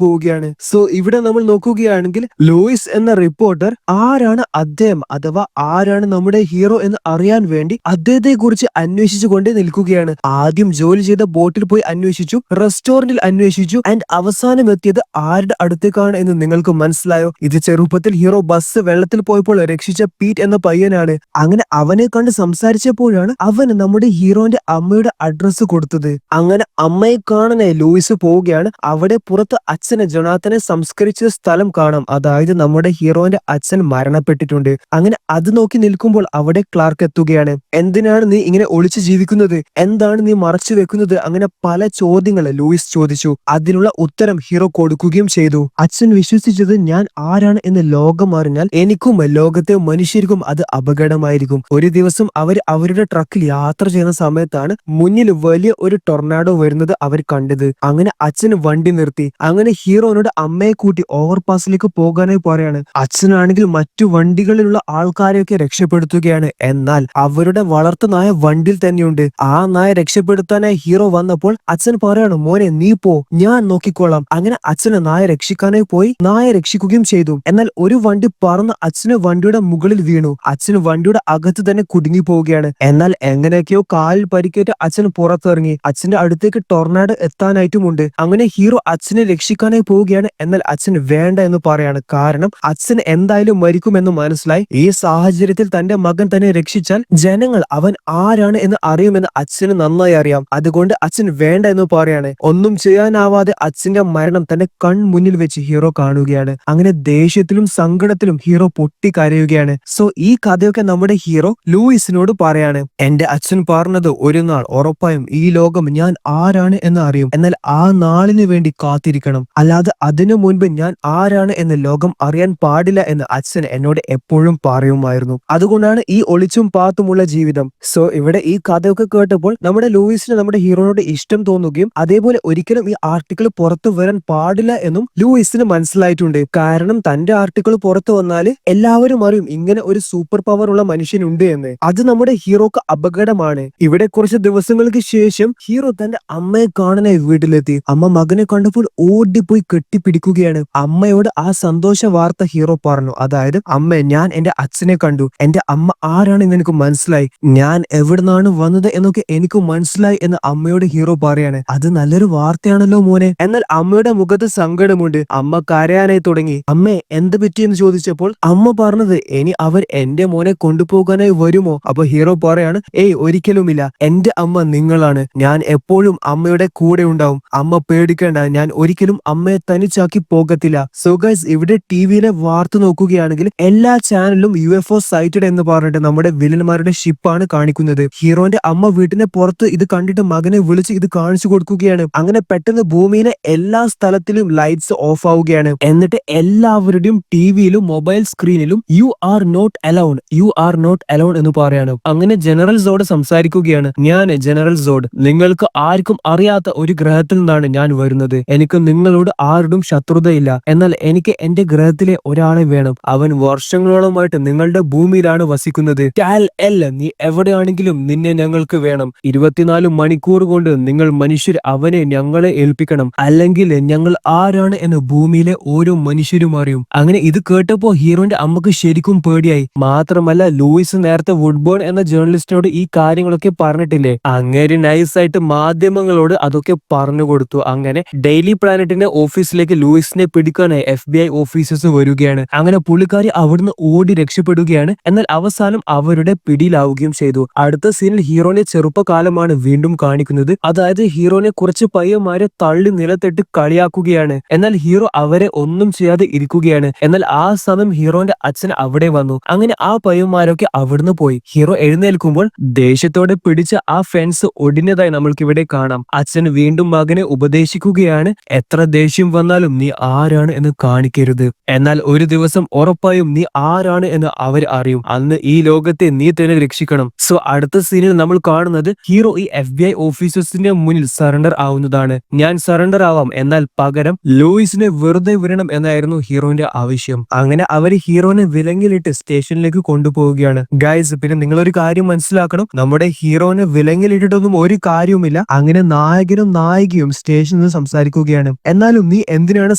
പോവുകയാണ്. സോ ഇവിടെ നമ്മൾ നോക്കുകയാണെങ്കിൽ ലൂയിസ് എന്ന റിപ്പോർട്ടർ ആരാണ് അദ്ദേഹം അഥവാ ആരാണ് നമ്മുടെ ഹീറോ എന്ന് അറിയാൻ വേണ്ടി അദ്ദേഹത്തെ കുറിച്ച് അന്വേഷിച്ചു കൊണ്ടേ നിൽക്കുകയാണ്. ആദ്യം ജോലി ചെയ്ത ബോട്ടിൽ പോയി അന്വേഷിച്ചു, റെസ്റ്റോറന്റിൽ അന്വേഷിച്ചു, ആൻഡ് അവസാനം എത്തിയത് ആരുടെ അടുത്തേക്കാണ് എന്ന് നിങ്ങൾക്ക് മനസ്സിലായോ? ഇത് ചെറുപ്പത്തിൽ ഹീറോ ബസ് വെള്ളത്തിൽ പോയപ്പോൾ രക്ഷിച്ച പീറ്റ് എന്ന പയ്യനാണ്. അങ്ങനെ അവനെ കണ്ട് സംസാരിച്ചപ്പോഴാണ് അവന് നമ്മുടെ ഹീറോന്റെ അമ്മയുടെ അഡ്രസ്സ് കൊടുത്തത്. അങ്ങനെ അമ്മയെ കാണാനായി ലൂയിസ് പോവുകയാണ്. അവിടെ പുറത്ത് അച്ഛനെ ജൊനാത്തനെ സംസ്കരിച്ച സ്ഥലം കാണാം. അതായത് നമ്മുടെ ഹീറോന്റെ അച്ഛൻ മരണപ്പെട്ടിട്ടുണ്ട്. അങ്ങനെ അത് നോക്കി നിൽക്കുമ്പോൾ അവിടെ ക്ലാർക്ക് എത്തുകയാണ്. എന്തിനാണ് നീ ഇങ്ങനെ ഒളിച്ചു ജീവിക്കുന്നത്? എന്താണ് നീ മറച്ചു വെക്കുന്നത്? അങ്ങനെ പല ചോദ്യങ്ങൾ ലൂയിസ് ചോദിച്ചു. അതിനുള്ള ഉത്തരം ഹീറോ കൊടുക്കുകയും ചെയ്തു. അച്ഛൻ വിശ്വസിച്ചത് ഞാൻ ആരാണ് എന്ന് ലോകം അറിഞ്ഞാൽ എനിക്കും ലോകത്തെ മനുഷ്യർക്കും അത് അപകടമായിരിക്കും. ഒരു ദിവസം അവർ അവരുടെ ട്രക്കിൽ യാത്ര ചെയ്യുന്ന സമയത്താണ് മുന്നിൽ വലിയ ഒരു ടൊർണാഡോ വരുന്നത് അവർ കണ്ടത്. അങ്ങനെ അച്ഛന് വണ്ടി നിർത്തി. അങ്ങനെ ഹീറോനോട് അമ്മയെ കൂട്ടി ഓവർപാസിലേക്ക് പോകാനായി പറയാണ്. അച്ഛനാണെങ്കിൽ മറ്റു വണ്ടികളിലുള്ള ആൾക്കാരെയൊക്കെ രക്ഷപ്പെടുത്തുകയാണ്. എന്നാൽ അവരുടെ വളർത്തു നായ വണ്ടിയിൽ തന്നെയുണ്ട്. ആ നായ രക്ഷപ്പെടുത്താനായി ഹീറോ വന്നപ്പോൾ അച്ഛൻ പറയാണ്, മോനെ നീ പോ, ഞാൻ നോക്കിക്കോളാം. അങ്ങനെ അച്ഛനെ നായ രക്ഷിക്കാനായി പോയി നായ രക്ഷിക്കുകയും ചെയ്തു. എന്നാൽ ഒരു വണ്ടി പറന്ന് അച്ഛന് വണ്ടിയുടെ മുകളിൽ വീണു. അച്ഛന് വണ്ടിയുടെ അകത്ത് തന്നെ കുടുങ്ങി പോവുകയാണ്. എന്നാൽ എങ്ങനെയൊക്കെയോ കാലിൽ പരിക്കേറ്റ് അച്ഛൻ പുറത്തിറങ്ങി. അച്ഛന്റെ അടുത്തേക്ക് ടൊർണാഡോ എത്താനായിട്ടുമുണ്ട്. അങ്ങനെ ഹീറോ അച്ഛനെ രക്ഷിക്കാനായി പോവുകയാണ്. എന്നാൽ അച്ഛൻ വേണ്ട എന്ന് പറയാണ്. കാരണം അച്ഛൻ എന്തായാലും മരിക്കുമെന്ന് മനസ്സിലായി. ഈ സാഹചര്യത്തിൽ തന്റെ മകൻ തന്നെ രക്ഷിച്ചാൽ ജനങ്ങൾ അവൻ ആരാണ് എന്ന് അറിയുമെന്ന് അച്ഛന് നന്നായി അറിയാം. അതുകൊണ്ട് അച്ഛൻ വേണ്ട എന്ന് പറയാണ്. ഒന്നും ചെയ്യാനാവാതെ അച്ഛന്റെ മരണം തന്റെ കൺമുന്നിൽ വെച്ച് ഹീറോ കാണുകയാണ്. അങ്ങനെ ദേഷ്യത്തിലും സങ്കടത്തിലും ഹീറോ പൊട്ടിക്കരയുകയാണ്. സോ ഈ കഥയൊക്കെ നമ്മുടെ ഹീറോ ലൂയിസിനോട് പറയാണ്. എന്റെ അച്ഛൻ പറഞ്ഞത് ഒരു നാൾ ഉറപ്പായും ഈ ലോകം ഞാൻ ആരാണ് എന്ന് അറിയും. എന്നാൽ ആ നാളിന് വേണ്ടി കാത്തിരിക്കണം. അല്ലാതെ അതിനു മുൻപ് ഞാൻ ആരാണ് എന്ന് ലോകം അറിയാൻ പാടില്ല എന്ന് അച്ഛൻ എന്നോട് എപ്പോഴും പറയുമായിരുന്നു. അതുകൊണ്ടാണ് ഈ ഒളിച്ചും പാത്തുമുള്ള ജീവിതം. സോ ഇവിടെ ഈ കഥയൊക്കെ കേട്ടപ്പോൾ നമ്മുടെ ലൂയിസിന് നമ്മുടെ ഹീറോനോട് ഇഷ്ടം തോന്നുകയും അതേപോലെ ഒരിക്കലും ഈ ആർട്ടിക്കിൾ പുറത്തു വരാൻ പാടില്ല എന്നും ലൂയിസിന് മനസ്സിലായിട്ടുണ്ട്. കാരണം തന്റെ ആർട്ടിക്കിൾ പുറത്തു വന്നാല് എല്ലാവരും അറിയും ഇങ്ങനെ ഒരു സൂപ്പർ പവർ ഉള്ള മനുഷ്യനുണ്ട് എന്ന്. അത് നമ്മുടെ ഹീറോക്ക് അപകടമാണ്. ഇവിടെ കുറച്ച് ദിവസങ്ങൾക്ക് ശേഷം ഹീറോ തന്റെ അമ്മയെ കാണാനായി വീട്ടിലെത്തി. അമ്മ മകനെ കണ്ടപ്പോൾ ഓടിപ്പോയി കെട്ടിപ്പിടിക്കുകയാണ്. അമ്മയോട് ആ സന്തോഷ വാർത്ത ഹീറോ പറഞ്ഞു. അതായത്, അമ്മ, ഞാൻ എന്റെ അച്ഛനെ കണ്ടു. എന്റെ അമ്മ ആരാണെന്ന് എനിക്ക് മനസ്സിലായി. ഞാൻ എവിടുന്നാണ് വന്നത് എന്നൊക്കെ എനിക്ക് മനസ്സിലായി എന്ന് അമ്മയോട് ഹീറോ പറയാണ്. അത് നല്ലൊരു വാർത്തയാണല്ലോ മോനെ. എന്നാൽ അമ്മയുടെ മുഖത്ത് സങ്കടമുണ്ട്. അമ്മ കരയാനായി തുടങ്ങി. അമ്മേ, എന്ത് പറ്റിയെന്ന് ചോദിച്ചപ്പോൾ അമ്മ പറഞ്ഞത്, ഇനി അവർ എന്റെ മോനെ കൊണ്ടുപോകാൻ കാണാനായി വരുമോ? അപ്പൊ ഹീറോ പറയാണ്, ഏയ് ഒരിക്കലുമില്ല, എന്റെ അമ്മ നിങ്ങളാണ്, ഞാൻ എപ്പോഴും അമ്മയുടെ കൂടെ ഉണ്ടാവും, അമ്മ പേടിക്കേണ്ട, ഞാൻ ഒരിക്കലും അമ്മയെ തനിച്ചാക്കി പോകത്തില്ല. സോ ഗൈസ്, ഇവിടെ ടിവിയിലെ വാർത്ത നോക്കുകയാണെങ്കിൽ എല്ലാ ചാനലും UFO സൈറ്റഡ് എന്ന് പറഞ്ഞിട്ട് നമ്മുടെ വില്ലന്മാരുടെ ഷിപ്പാണ് കാണിക്കുന്നത്. ഹീറോന്റെ അമ്മ വീട്ടിന്റെ പുറത്ത് ഇത് കണ്ടിട്ട് മകനെ വിളിച്ച് ഇത് കാണിച്ചു കൊടുക്കുകയാണ്. അങ്ങനെ പെട്ടെന്ന് ഭൂമിയിലെ എല്ലാ സ്ഥലത്തിലും ലൈറ്റ്സ് ഓഫ് ആവുകയാണ്. എന്നിട്ട് എല്ലാവരുടെയും ടിവിയിലും മൊബൈൽ സ്ക്രീനിലും you are not allowed, you are not allowed എന്ന് പറയാണ്. അങ്ങനെ ജനറൽ സോഡ് സംസാരിക്കുകയാണ്, ഞാൻ ജനറൽ സോഡ്, നിങ്ങൾക്ക് ആർക്കും അറിയാത്ത ഒരു ഗ്രഹത്തിൽ നിന്നാണ് ഞാൻ വരുന്നത്. എനിക്ക് നിങ്ങളോട് ആരുടെയും ശത്രുതയില്ല. എന്നാൽ എനിക്ക് എന്റെ ഗ്രഹത്തിലെ ഒരാളെ വേണം. അവൻ വർഷങ്ങളോളമായിട്ട് നിങ്ങളുടെ ഭൂമിയിലാണ് വസിക്കുന്നത്. കാൽ എൽ, നീ എവിടെയാണെങ്കിലും നിന്നെ ഞങ്ങൾക്ക് വേണം. 24 മണിക്കൂർ കൊണ്ട് നിങ്ങൾ മനുഷ്യർ അവനെ ഞങ്ങളെ ഏൽപ്പിക്കണം, അല്ലെങ്കിൽ ഞങ്ങൾ ആരാണ് എന്ന് ഭൂമിയിലെ ഓരോ മനുഷ്യരും അറിയും. അങ്ങനെ ഇത് കേട്ടപ്പോ ഹീറോന്റെ അമ്മക്ക് ശരിക്കും പേടിയായി. മാത്രമല്ല ലൂയിസ് നേരത്തെ വുഡ്ബേൺ എന്ന ജേർണലിസ്റ്റിനോട് ഈ കാര്യങ്ങളൊക്കെ പറഞ്ഞിട്ടില്ലേ, അങ്ങേര് നൈസായിട്ട് മാധ്യമങ്ങളോട് അതൊക്കെ പറഞ്ഞു കൊടുത്തു. അങ്ങനെ ഡെയിലി പ്ലാനറ്റിന്റെ ഓഫീസിലേക്ക് ലൂയിസിനെ പിടിക്കാനായി FBI ഓഫീസേഴ്സ് വരികയാണ്. അങ്ങനെ പുള്ളിക്കാരി അവിടുന്ന് ഓടി രക്ഷപ്പെടുകയാണ്. എന്നാൽ അവസാനം അവരുടെ പിടിയിലാവുകയും ചെയ്തു. അടുത്ത സീനിൽ ഹീറോനെ ചെറുപ്പകാലമാണ് വീണ്ടും കാണിക്കുന്നത്. അതായത് ഹീറോനെ കുറച്ച് പയ്യന്മാരെ തള്ളി നിലത്തിട്ട് കളിയാക്കുകയാണ്. എന്നാൽ ഹീറോ അവരെ ഒന്നും ചെയ്യാതെ ഇരിക്കുകയാണ്. എന്നാൽ ആ സമയം ഹീറോന്റെ അച്ഛൻ അവിടെ വന്നു. അങ്ങനെ ആ പയ്യന്മാരൊക്കെ അവിടുന്ന് പോയി. ഹീറോ എഴുന്നേൽക്കുമ്പോൾ ദേഷ്യത്തോടെ പിടിച്ച ആ ഫെൻസ് ഒടിഞ്ഞതായി നമ്മൾക്ക് ഇവിടെ കാണാം. അച്ഛൻ വീണ്ടും മകനെ ഉപദേശിക്കുകയാണ്, എത്ര ദേഷ്യം വന്നാലും നീ ആരാണ് എന്ന് കാണിക്കരുത്. എന്നാൽ ഒരു ദിവസം ഉറപ്പായും നീ ആരാണ് എന്ന് അവർ അറിയും. അന്ന് ഈ ലോകത്തെ നീ തന്നെ രക്ഷിക്കണം. സോ അടുത്ത സീനിൽ നമ്മൾ കാണുന്നത് ഹീറോ ഈ FBI ഓഫീസേഴ്സിന്റെ മുന്നിൽ സറണ്ടർ ആവുന്നതാണ്. ഞാൻ സറണ്ടർ ആവാം, എന്നാൽ പകരം ലൂയിസിനെ വെറുതെ വിടണം എന്നായിരുന്നു ഹീറോന്റെ ആവശ്യം. അങ്ങനെ അവര് ഹീറോനെ വിലങ്ങിലിട്ട് സ്റ്റേഷനിലേക്ക് കൊണ്ടുപോവുകയാണ്. ഗൈസ്, പിന്നെ നിങ്ങളൊരു കാര്യം മനസ്സിലാക്കണം, നമ്മുടെ ഹീറോനെ വിലങ്ങിലിട്ടിട്ടൊന്നും ഒരു കാര്യവുമില്ല. അങ്ങനെ നായകനും നായികയും സ്റ്റേഷനിൽ സംസാരിക്കുകയാണ്. എന്നാലും നീ എന്തിനാണ്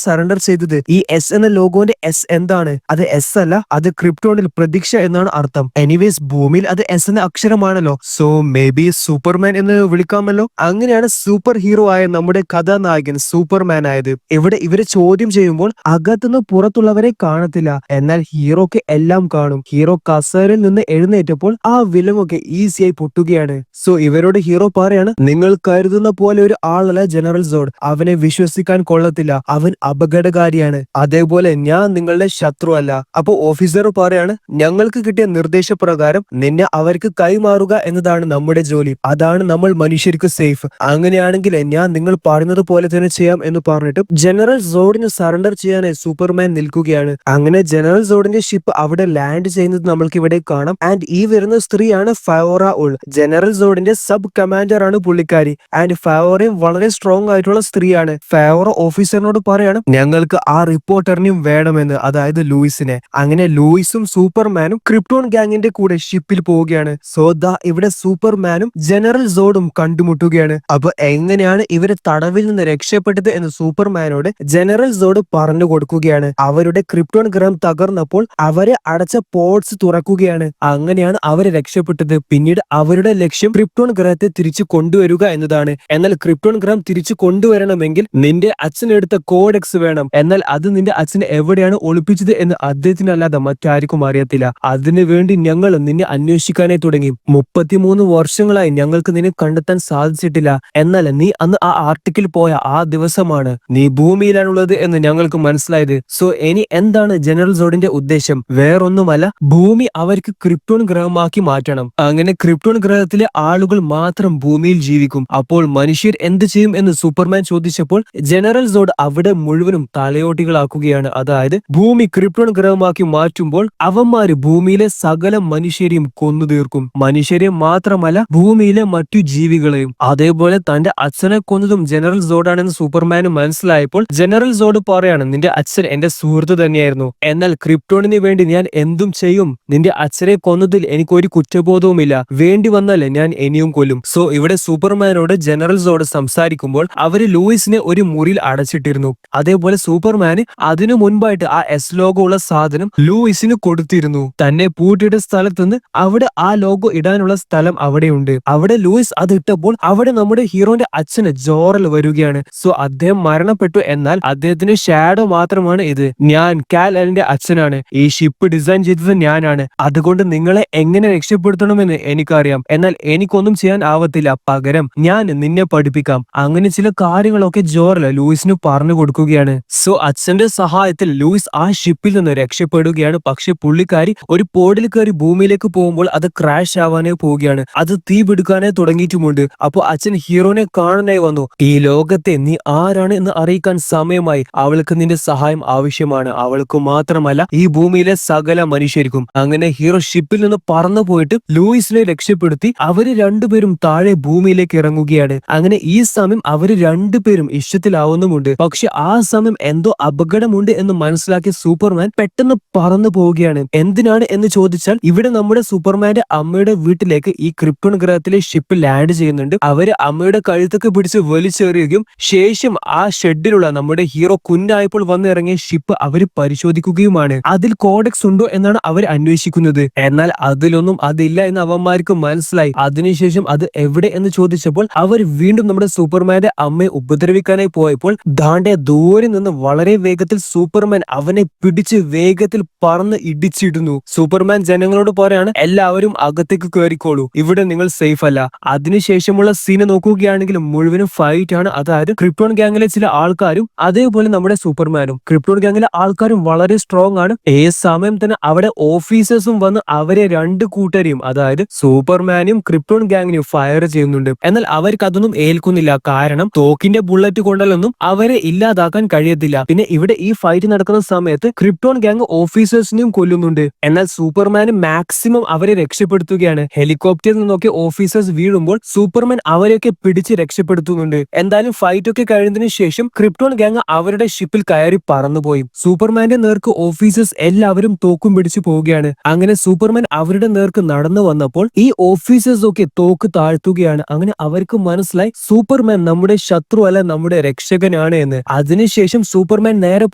സറണ്ടർ ചെയ്തത്? ഈ S എന്ന ലോഗോന്റെ S എന്താണ്? അത് S അല്ല, അത് ക്രിപ്റ്റോണിൽ പ്രതീക്ഷ എന്നാണ് അർത്ഥം. എനിവേസ് ഭൂമിയിൽ അത് S എന്ന അക്ഷരമാണല്ലോ. സോ മേ ബി സൂപ്പർമാൻ എന്ന് വിളിക്കാമല്ലോ. അങ്ങനെയാണ് സൂപ്പർ ഹീറോ ആയ നമ്മുടെ കഥാനായകൻ സൂപ്പർമാൻ ആയത്. ഇവിടെ ഇവരെ ചോദ്യം ചെയ്യുമ്പോൾ അകത്തുനിന്ന് പുറത്തുള്ളവരെ കാണത്തില്ല, എന്നാൽ ഹീറോക്ക് എല്ലാം കാണും. ഹീറോ കസേരയിൽ നിന്ന് എഴുന്നേറ്റപ്പോൾ ആ വിലങ്ങൊക്കെ ഈസിയായി പൊട്ടുകയാണ്. സോ ഇവരോട് ഹീറോ പറയാണ്, നിങ്ങൾ കരുതുന്ന പോലെ ഒരു ആളല്ല ജനറൽ സോഡ്, അവനെ വിശ്വസിക്കാൻ കൊള്ളത്തില്ല, അവൻ അപകടകാരിയാണ്. അതേപോലെ ഞാൻ നിങ്ങളുടെ ശത്രു അല്ല. അപ്പൊ ഓഫീസർ പറയാണ്, ഞങ്ങൾക്ക് കിട്ടിയ നിർദ്ദേശപ്രകാരം നിന്നെ അവർക്ക് കൈമാറുക എന്നതാണ് നമ്മുടെ ജോലി, അതാണ് നമ്മൾ മനുഷ്യർക്ക് സേഫ്. അങ്ങനെയാണെങ്കിൽ ഞാൻ നിങ്ങൾ പറയുന്നത് പോലെ തന്നെ ചെയ്യാം എന്ന് പറഞ്ഞിട്ട് ജനറൽ സോഡിന് സറണ്ടർ ചെയ്യാനായി സൂപ്പർമാൻ നിൽക്കുകയാണ്. അങ്ങനെ ജനറൽ സോഡിന്റെ ഷിപ്പ് അവിടെ ലാൻഡ് ചെയ്യുന്നത് നമ്മൾക്ക് ഇവിടെ കാണാം. ആൻഡ് ഈ വരുന്ന സ്ത്രീയാണ് ഫയോറ ഉൾ. ജനറൽ സോഡിന്റെ സബ് കമാൻഡർ ആണ് പുള്ളിക്കാരി. ആൻഡ് ഫയോറയും വളരെ സ്ട്രോങ് ആയിട്ടുള്ള സ്ത്രീയാണ്. ഫയോറ ഓഫീസറിനോട് പറയാണ്, ഞങ്ങൾക്ക് ആ റിപ്പോർട്ടറിനെയും വേണമെന്ന്, അതായത് ലൂയിസിനെ. അങ്ങനെ ലൂയിസും സൂപ്പർമാനും ക്രിപ്റ്റോൺ ഗാങ്ങിന്റെ കൂടെ ഷിപ്പിൽ പോവുകയാണ്. സോ ദാ ഇവിടെ സൂപ്പർമാനും ജനറൽ സോഡും കണ്ടുമുട്ടുകയാണ്. അപ്പൊ എങ്ങനെയാണ് ഇവര് തടവിൽ നിന്ന് രക്ഷപ്പെട്ടത് എന്ന് സൂപ്പർമാനോട് ജനറൽ സോഡ് പറഞ്ഞു കൊടുക്കുകയാണ്. അവരുടെ ക്രിപ്റ്റോൺ ഗ്രഹം തകർന്നപ്പോൾ അവരെ അടച്ച പോർട്സ് തുറക്കുകയാണ്. അങ്ങനെയാണ് അവര് രക്ഷപ്പെട്ടത്. പിന്നീട് അവരുടെ ലക്ഷ്യം ക്രിപ്റ്റോൺ ഗ്രഹത്തെ തിരിച്ചു കൊണ്ടുവരിക എന്നതാണ്. എന്നാൽ ക്രിപ്റ്റോൺ ഗ്രഹം തിരിച്ചു കൊണ്ടുവരണമെങ്കിൽ നിന്റെ അച്ഛൻ എടുത്ത കോഡെക്സ് വേണം. എന്നാൽ അത് നിന്റെ അച്ഛൻ എവിടെയാണ് ഒളിപ്പിച്ചത് എന്ന് അദ്ദേഹത്തിനല്ലാതെ മറ്റാർക്കും അറിയത്തില്ല. അതിനു വേണ്ടി ഞങ്ങൾ നിന്നെ അന്വേഷിക്കാനായി തുടങ്ങി. 33 വർഷങ്ങളായി ഞങ്ങൾക്ക് നിന്നെ കണ്ടെത്താൻ സാധിച്ചിട്ടില്ല. എന്നാൽ നീ അന്ന് ആ ആർട്ടിക്കിൽ പോയ ആ ദിവസമാണ് നീ ഭൂമിയിലാണുള്ളത് എന്ന് ഞങ്ങൾക്ക് മനസ്സിലായത്. സോ ഇനി എന്താണ് ജനറൽ സോഡിന്റെ ഉദ്ദേശം? വേറൊന്നുമല്ല, ഭൂമി അവർക്ക് ക്രിപ്റ്റോൺ ഗ്രഹമാക്കി മാറ്റണം. അങ്ങനെ ക്രിപ്റ്റോൺ ഗ്രഹത്തിലെ ആളുകൾ മാത്രം ഭൂമിയിൽ ജീവിക്കും. അപ്പോൾ മനുഷ്യർ എന്ത് ചെയ്യും എന്ന് സൂപ്പർമാൻ ചോദിച്ചപ്പോൾ ജനറൽ സോഡ് അവിടെ മുഴുവനും തലയോട്ടികളാക്കുകയാണ്. അതായത് ഭൂമി ക്രിപ്റ്റോൺ ഗ്രഹമാക്കി മാറ്റുമ്പോൾ അവന്മാര് ഭൂമിയിലെ സകല മനുഷ്യരെയും കൊന്നു തീർക്കും. മനുഷ്യരെ മാത്രമല്ല, ഭൂമിയിലെ മറ്റു ജീവികളെയും. അതേപോലെ തന്റെ അച്ഛനെ കൊന്നതും ജനറൽ സോഡാണെന്ന് സൂപ്പർമാന് മനസ്സിലായപ്പോൾ ജനറൽ സോഡ് പറയാണ്, നിന്റെ അച്ഛൻ എന്റെ സുഹൃത്ത് തന്നെയായിരുന്നു. എന്നാൽ ക്രിപ്റ്റോണിന് വേണ്ടി ഞാൻ എന്തും ചെയ്യും. നിന്റെ അച്ഛനെ കൊന്നതിൽ എനിക്കൊരു കുറ്റബോധവുമില്ല. വേണ്ടി വന്നാൽ ഞാൻ ഇനിയും കൊല്ലും. സോ ഇവിടെ സൂപ്പർമാനോട് ജനറൽ സോഡ് സംസാരിക്കുമ്പോൾ അവര് ലൂയിസിനെ ഒരു മുറിയിൽ അടച്ചിട്ടിരുന്നു. അതേപോലെ സൂപ്പർമാന് അതിനു മുൻപായിട്ട് ആ S ലോഗോ ഉള്ള സാധനം ലൂയിസിന് കൊടുത്തിരുന്നു. തന്നെ പൂട്ടിയിട്ട സ്ഥലത്തുനിന്ന് അവിടെ ആ ലോഗോ ഇടാനുള്ള സ്ഥലം അവിടെയുണ്ട്. അവിടെ ലൂയിസ് അത് ഇട്ടപ്പോൾ അവിടെ നമ്മുടെ ഹീറോന്റെ അച്ഛന് ജോറൽ വരികയാണ്. സോ അദ്ദേഹം മരണപ്പെട്ടു. എന്നാൽ അദ്ദേഹത്തിന് ഷാഡോ മാത്രമാണ് ഇത്. ഞാൻ കാൽ എലിന്റെ അച്ഛനാണ്. ഈ ഷിപ്പ് ഡിസൈൻ ചെയ്തത് ഞാനാണ്. അതുകൊണ്ട് നിങ്ങളെ എങ്ങനെ രക്ഷപ്പെടുത്തണമെന്ന് എനിക്കറിയാം. എന്നാൽ എനിക്കൊന്നും ചെയ്യാൻ ആവത്തില്ല. പകരം ഞാൻ നിന്നെ പഠിപ്പിക്കാം. അങ്ങനെ ചില കാര്യങ്ങളൊക്കെ ജോറൽ ലൂയിസിന് പറഞ്ഞു കൊടുക്കുകയാണ്. സോ അച്ഛന്റെ സഹായത്തിൽ ലൂയിസ് ആ ഷിപ്പിൽ നിന്ന് രക്ഷപ്പെടുകയാണ്. പക്ഷെ പുള്ളിക്കാരി ഒരു പോഡിൽ കയറി ഭൂമിയിലേക്ക് പോകുമ്പോൾ അത് ക്രാഷ് ആവാനേ പോവുകയാണ്. അത് തീ പിടിക്കാനേ തുടങ്ങിയിട്ടുമുണ്ട്. അപ്പൊ അച്ഛൻ ഹീറോനെ കാണാനായി വന്നു. ഈ ലോകത്തെ നീ ആരാണ് എന്ന് അറിയിക്കാൻ സമയമായി. അവൾക്ക് നിന്റെ സഹായം ആവശ്യമാണ്. അവൾക്ക് മാത്രമല്ല ഈ ഭൂമിയിലെ സകല മനുഷ്യർക്കും. അങ്ങനെ ഹീറോ ഷിപ്പിൽ നിന്ന് പറന്നു പോയിട്ട് ലൂയിസിനെ രക്ഷപ്പെടുത്തി അവര് രണ്ടുപേരും താഴെ ഭൂമിയിലേക്ക് ഇറങ്ങുകയാണ്. അങ്ങനെ ഈ സമയം അവര് രണ്ടുപേരും ഇഷ്ടത്തിലാവുന്നുമുണ്ട്. പക്ഷെ ആ സമയം എന്തോ അപകടമുണ്ട് എന്ന് മനസ്സിലാക്കിയ സൂപ്പർമാൻ പെട്ടെന്ന് പറന്നു പോവുകയാണ്. എന്തിനാണ് എന്ന് ചോദിച്ചാൽ ഇവിടെ നമ്മുടെ സൂപ്പർമാന്റെ അമ്മയുടെ വീട്ടിലേക്ക് ഈ ക്രിപ്റ്റോൺ ഗ്രഹത്തിലെ ഷിപ്പ് ലാൻഡ് ചെയ്യുന്നുണ്ട്. അവര് അമ്മയുടെ കഴുത്തൊക്കെ പിടിച്ച് വലിച്ചെറിയുകയും ശേഷം ആ ഷെഡിലുള്ള നമ്മുടെ ഹീറോ കുഞ്ഞായപ്പോൾ വന്നിറങ്ങിയ ഷിപ്പ് അവര് പരിശോധിക്കുകയുമാണ്. അതിൽ കോഡെക്സ് ഉണ്ടോ എന്നാണ് അവർ അന്വേഷിക്കുന്നത്. എന്നാൽ അതിലൊന്നും അതില്ല എന്ന് അവന്മാർക്ക് മനസ്സിലായി. അതിനുശേഷം അത് എവിടെ എന്ന് ചോദിച്ചപ്പോൾ അവർ വീണ്ടും നമ്മുടെ സൂപ്പർമാന്റെ അമ്മയെ ഉപദ്രവിക്കാനായി പോയപ്പോൾ ദാണ്ടെ ദൂരെ നിന്ന് വളരെ വേഗത്തിൽ സൂപ്പർമാൻ അവനെ പിടിച്ച് വേഗത്തിൽ പറന്ന് ഇടിച്ചിടുന്നു. സൂപ്പർമാൻ ജനങ്ങളോട് പറയാണ്, എല്ലാവരും അകത്തേക്ക് കയറിക്കോളൂ, ഇവിടെ നിങ്ങൾ സേഫ് അല്ല. അതിനുശേഷമുള്ള സീന് നോക്കുകയാണെങ്കിൽ മുഴുവനും ഫൈറ്റ് ആണ്. അതായത് ക്രിപ്റ്റോൺ ഗാങ്ങിലെ ചില ആൾക്കാരും അതേപോലെ നമ്മുടെ സൂപ്പർമാനും. ക്രിപ്റ്റോൺ ഗാങ്ങിലെ ആൾക്കാരും വളരെ സ്ട്രോങ് ആണ്. ഏ സമയം തന്നെ അവിടെ ഓഫീസേഴ്സും വന്ന് അവരെ രണ്ട് കൂട്ടരെയും അതായത് സൂപ്പർമാനെയും ക്രിപ്റ്റോൺ ഗാങ്ങിനെയും ഫയർ ചെയ്യുന്നുണ്ട്. എന്നാൽ അവർക്ക് അതൊന്നും ഏൽക്കുന്നില്ല. കാരണം തോക്കിന്റെ ബുള്ളറ്റ് കൊണ്ടല്ലൊന്നും അവരെ ഇല്ലാതാക്കാൻ കഴിയത്തില്ല. പിന്നെ ഇവിടെ ഈ ഫൈറ്റ് നടക്കുന്ന സമയത്ത് ക്രിപ്റ്റോൺ ഗാങ് ഓഫീസേഴ്സിനെയും കൊല്ലുന്നുണ്ട്. എന്നാൽ സൂപ്പർമാൻ മാക്സിമം അവരെ രക്ഷപ്പെടുത്തുകയാണ്. ഹെലികോപ്റ്ററിൽ നിന്നൊക്കെ ഓഫീസേഴ്സ് വീഴുമ്പോൾ സൂപ്പർമാൻ അവരെയൊക്കെ പിടിച്ച് രക്ഷപ്പെടുത്തുന്നുണ്ട്. എന്തായാലും ഫൈറ്റ് ഒക്കെ കഴിഞ്ഞതിന് ശേഷം ക്രിപ്റ്റോൺ ഗാങ് അവരുടെ ഷിപ്പിൽ കയറി പറന്നുപോയി. സൂപ്പർമാന്റെ നേർക്ക് ഓഫീസേഴ്സ് എല്ലാവരും തോക്കും പിടിച്ചു പോവുകയാണ്. അങ്ങനെ സൂപ്പർമാൻ അവരുടെ നേർക്ക് നടന്നു വന്നപ്പോൾ ഈ ഓഫീസേഴ്സ് ഒക്കെ തോക്ക് താഴ്ത്തുകയാണ്. അങ്ങനെ അവർക്ക് മനസ്സിലായി സൂപ്പർമാൻ നമ്മുടെ ശത്രു അല്ല, നമ്മുടെ രക്ഷകനാണ് എന്ന്. അതിനുശേഷം സൂപ്പർമാൻ നേരെ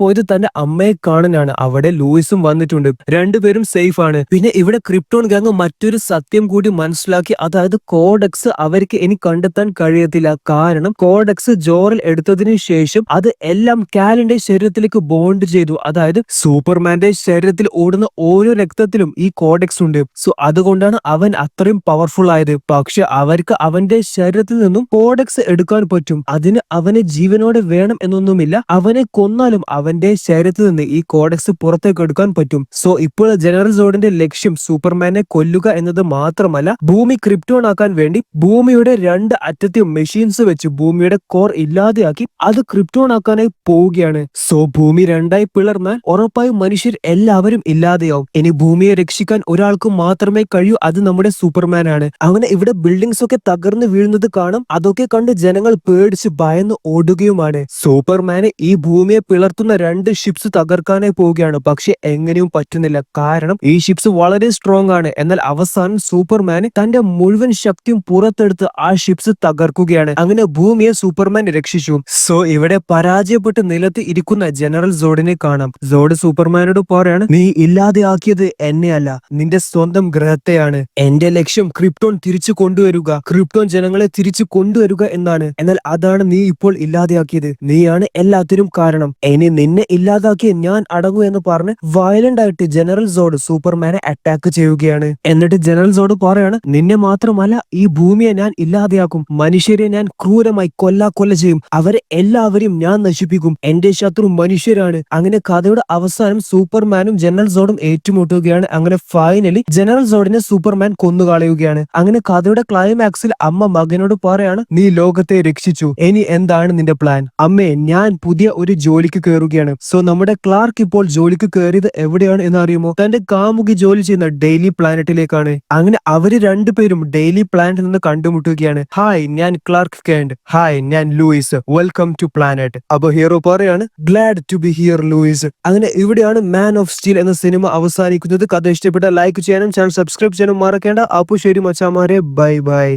പോയത് തന്റെ അമ്മയെ കാണാനാണ്. അവിടെ ലൂയിസും വന്നിട്ടുണ്ട്. രണ്ടുപേരും സേഫ് ആണ്. പിന്നെ ഇവിടെ ക്രിപ്റ്റോൺ ഗാങ് മറ്റൊരു സത്യം കൂടി മനസ്സിലാക്കി. അതായത് കോഡെക്സ് അവർക്ക് ഇനി കണ്ടെത്താൻ കഴിയത്തില്ല. കാരണം കോഡെക്സ് ജോറൽ എടുത്തതിന് ശേഷം അത് എല്ലാം കാലിന്റെ ശരീരത്തിലേക്ക് ബോണ്ട് ചെയ്തു. അതായത് സൂപ്പർമാന്റെ ശരീരത്തിൽ ഓടുന്ന ഓരോ രക്തത്തിലും ഈ കോഡെക്സ് ഉണ്ട്. സോ അതുകൊണ്ടാണ് അവൻ അത്രയും പവർഫുൾ ആയത്. പക്ഷെ അവർക്ക് അവന്റെ ശരീരത്തിൽ നിന്നും കോഡെക്സ് എടുക്കാൻ പറ്റും. അതിന് അവനെ ജീവനോടെ വേണം എന്നൊന്നുമില്ല. അവനെ കൊന്നാലും അവന്റെ ശരീരത്തിൽ നിന്ന് ഈ കോഡെക്സ് പുറത്തേക്ക് എടുക്കാൻ പറ്റും. സോ ഇപ്പോൾ ജനറൽ സോഡിന്റെ ലക്ഷ്യം സൂപ്പർമാനെ കൊല്ലുക എന്നത് മാത്രമല്ല, ഭൂമി ക്രിപ്റ്റോൺ ആക്കാൻ വേണ്ടി ഭൂമിയുടെ രണ്ട് അറ്റത്തെയും മെഷീൻസ് വെച്ച് ഭൂമിയുടെ കോർ ഇല്ലാതെയാക്കി അത് ക്രിപ്റ്റോൺ ആക്കാനായി പോവുകയാണ്. സോ ഭൂമി രണ്ടായി പിളർന്നാൽ ഉറപ്പായും മനുഷ്യർ എല്ലാവരും ഇല്ലാതെയാവും. ഇനി ഭൂമിയെ രക്ഷിക്കാൻ ഒരാൾക്ക് മാത്രമേ കഴിയൂ. അത് നമ്മുടെ സൂപ്പർമാൻ ആണ്. അങ്ങനെ ഇവിടെ ബിൽഡിങ്സ് ഒക്കെ തകർന്നു വീഴുന്നത് കാണാം. അതൊക്കെ കണ്ട് ജനങ്ങൾ പേടിച്ച് ഭയന്ന് ഓടുകയുമാണ്. സൂപ്പർമാന് ഈ ഭൂമിയെ പിളർത്തുന്ന രണ്ട് ഷിപ്സ് തകർക്കാനായി പോവുകയാണ്. പക്ഷെ എങ്ങനെയും പറ്റുന്നില്ല. കാരണം ഈ ഷിപ്സ് വളരെ സ്ട്രോങ് ആണ്. എന്നാൽ അവസാനം സൂപ്പർമാന് തന്റെ മുഴുവൻ ശക്തിയും പുറത്തെടുത്ത് ആ ഷിപ്സ് തകർക്കുകയാണ്. അങ്ങനെ ഭൂമിയെ സൂപ്പർമാൻ രക്ഷിച്ചു. സോ ഇവിടെ പരാജയപ്പെട്ട് നിലത്ത് ഇരിക്കുന്ന ജനറൽ സോഡിനെ കാണാം. സോഡ് സൂപ്പർമാനോട് പറയാണ്, നീ ഇല്ലാതെയാക്കിയത് എന്നെയല്ല, നിന്റെ സ്വന്തം ഗ്രഹത്തെയാണ്. എന്റെ ലക്ഷ്യം ക്രിപ്റ്റോൺ തിരിച്ചു കൊണ്ടുവരിക, ക്രിപ്റ്റോൺ ജനങ്ങളെ തിരിച്ചു കൊണ്ടുവരിക എന്നാണ്. എന്നാൽ അതാണ് നീ ഇപ്പോൾ ഇല്ലാതെയാക്കിയത്. നീയാണ് എല്ലാത്തിനും കാരണം. ഇനി നിന്നെ ഇല്ലാതാക്കിയ ഞാൻ അടങ്ങൂ എന്ന് പറഞ്ഞ് വയലന്റ് ആയിട്ട് ജനറൽ സോഡ് സൂപ്പർമാനെ അറ്റാക്ക് ചെയ്യുകയാണ്. എന്നിട്ട് ജനറൽ സോഡ് പറയാണ്, നിന്നെ മാത്രമല്ല ഈ ഭൂമിയെ ഞാൻ ഇല്ലാതെയാക്കും. മനുഷ്യരെ ഞാൻ ക്രൂരമായി കൊല്ല ചെയ്യും. അവരെ എല്ലാവരെയും ഞാൻ നശിപ്പിക്കും. എന്റെ ശത്രു മനുഷ്യരാണ്. അങ്ങനെ കഥയുടെ അവസാനം സൂപ്പർമാനും ജനറൽ സോഡും ഏറ്റുമുട്ടുകയാണ്. അങ്ങനെ ഫൈനലി ജനറൽ സോഡിനെ സൂപ്പർമാൻ കൊന്നുകളയുകയാണ്. അങ്ങനെ കഥയുടെ ക്ലൈമാക്സിൽ അമ്മ മകനോട് പറയാണ്, നീ ലോകത്തെ രക്ഷിച്ചു, ഇനി എന്താണ് നിന്റെ പ്ലാൻ? അമ്മേ, ഞാൻ പുതിയ ഒരു ജോലിക്ക് കയറുകയാണ്. സോ നമ്മുടെ ക്ലാർക്ക് ഇപ്പോൾ ജോലിക്ക് കയറിയത് എവിടെയാണ് എന്ന് അറിയുമോ? തന്റെ കാമുകി ജോലി ചെയ്യുന്ന ഡെയിലി പ്ലാനറ്റിലേക്കാണ്. അങ്ങനെ അവര് രണ്ടുപേരും ഡെയിലി പ്ലാനറ്റിൽ നിന്ന് കണ്ടുമുട്ടുകയാണ്. ഹായ്, ഞാൻ ക്ലാർക്ക് കെന്റ്. ഹായ്, ഞാൻ ലൂയിസ്. Welcome to planet. അപ്പൊ ഹീറോ പറയാണ്, glad to be here Lois. അങ്ങനെ ഇവിടെയാണ് മാൻ ഓഫ് സ്റ്റീൽ എന്ന സിനിമ അവസാനിക്കുന്നത്. കഥ ഇഷ്ടപ്പെട്ട ലൈക്ക് ചെയ്യാനും ചാനൽ സബ്സ്ക്രൈബ് ചെയ്യാനും മറക്കേണ്ട. അപ്പൊ ശരി മച്ചാമാരെ, ബൈ ബൈ.